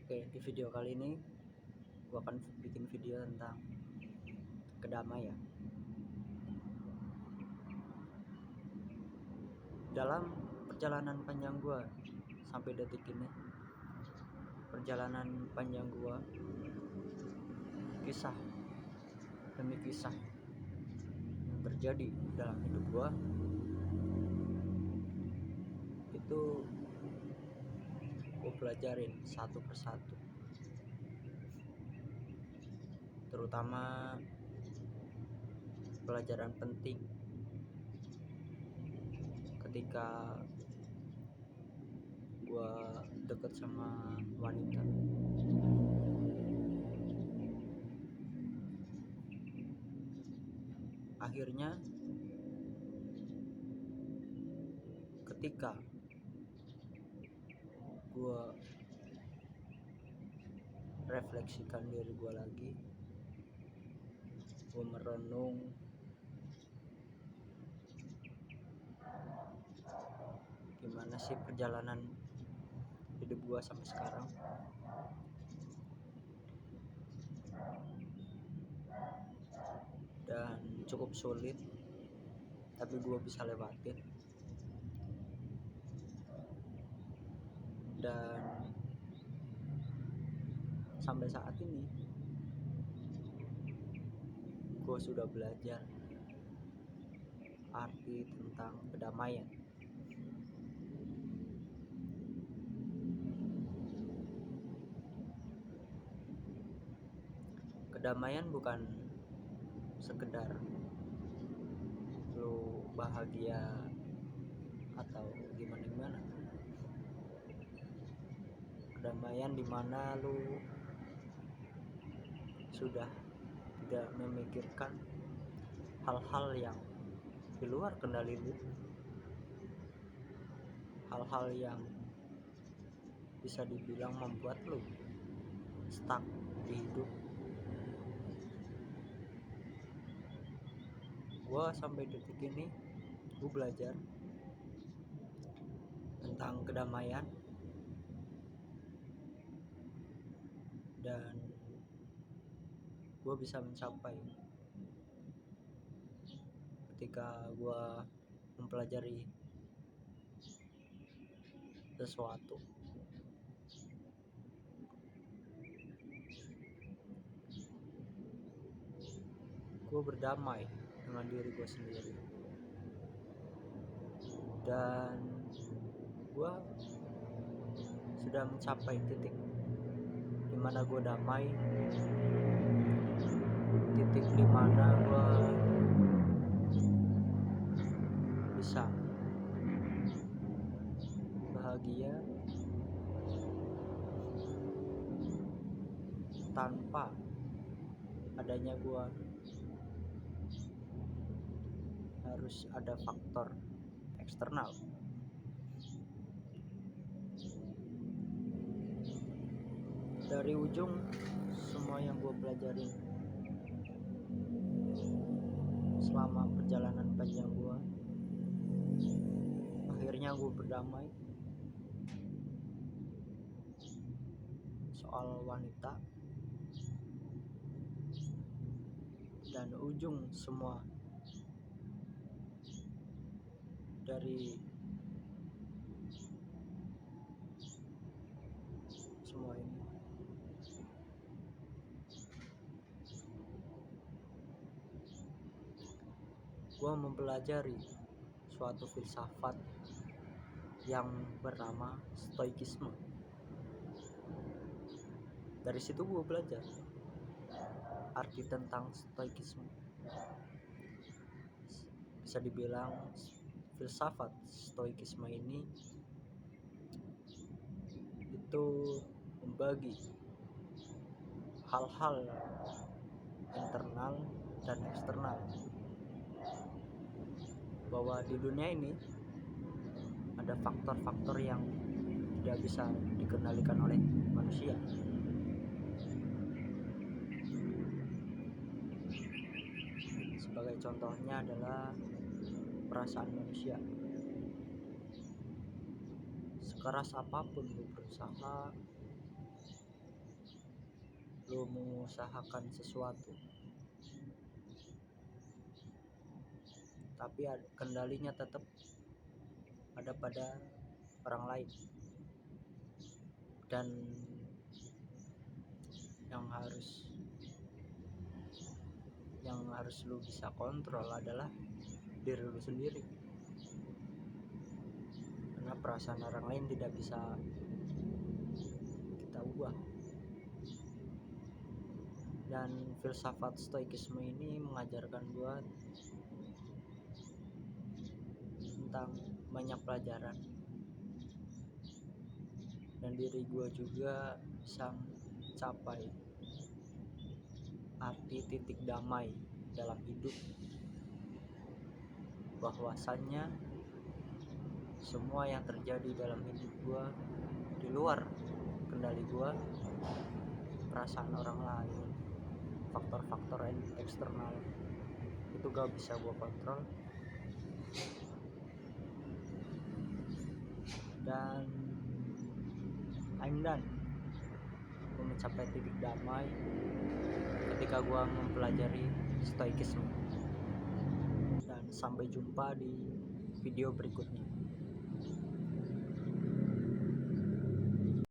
Oke, di video kali ini gua akan bikin video tentang kedamaian. Dalam perjalanan panjang gua sampai detik ini, perjalanan panjang gua, kisah demi kisah yang terjadi dalam hidup gua itu gua pelajarin satu persatu, terutama pelajaran penting ketika gua deket sama wanita. Akhirnya ketika gua refleksikan diri gua lagi, gua merenung gimana sih perjalanan hidup gua sampai sekarang. Dan cukup sulit, tapi gua bisa lewatin. Dan sampai saat ini gua sudah belajar arti tentang kedamaian. Kedamaian bukan sekedar lu bahagia atau gimana. Kedamaian dimana lu sudah tidak memikirkan hal-hal yang di luar kendali lu, hal-hal yang bisa dibilang membuat lu stuck di hidup. Gua sampai detik ini gua belajar tentang kedamaian, dan gua bisa mencapai ketika gua mempelajari sesuatu. Gua berdamai dengan diri gua sendiri, dan gua sudah mencapai titik dimana gua damai, titik dimana gua bisa bahagia tanpa adanya gua harus ada faktor eksternal. Dari ujung semua yang gue pelajarin selama perjalanan panjang gue, akhirnya gue berdamai soal wanita. Dan ujung semua dari semua ini, gue mempelajari suatu filsafat yang bernama stoikisme. Dari situ gue belajar arti tentang stoikisme. Bisa dibilang filsafat stoikisme ini itu membagi hal-hal internal dan eksternal, bahwa di dunia ini ada faktor-faktor yang tidak bisa dikendalikan oleh manusia. Sebagai contohnya adalah perasaan manusia. Sekeras apapun lu berusaha, lu mengusahakan sesuatu, tapi kendalinya tetap ada pada orang lain. Dan yang harus lu bisa kontrol adalah diri lu sendiri, karena perasaan orang lain tidak bisa kita ubah. Dan filsafat stoikisme ini mengajarkan gua tentang banyak pelajaran, dan diri gua juga bisa mencapai arti titik damai dalam hidup, bahwasannya semua yang terjadi dalam hidup gua di luar kendali gua, perasaan orang lain, faktor-faktor eksternal itu gak bisa gua kontrol. Dan I'm done, gua mencapai titik damai ketika gua mempelajari stoikisme. Dan sampai jumpa di video berikutnya.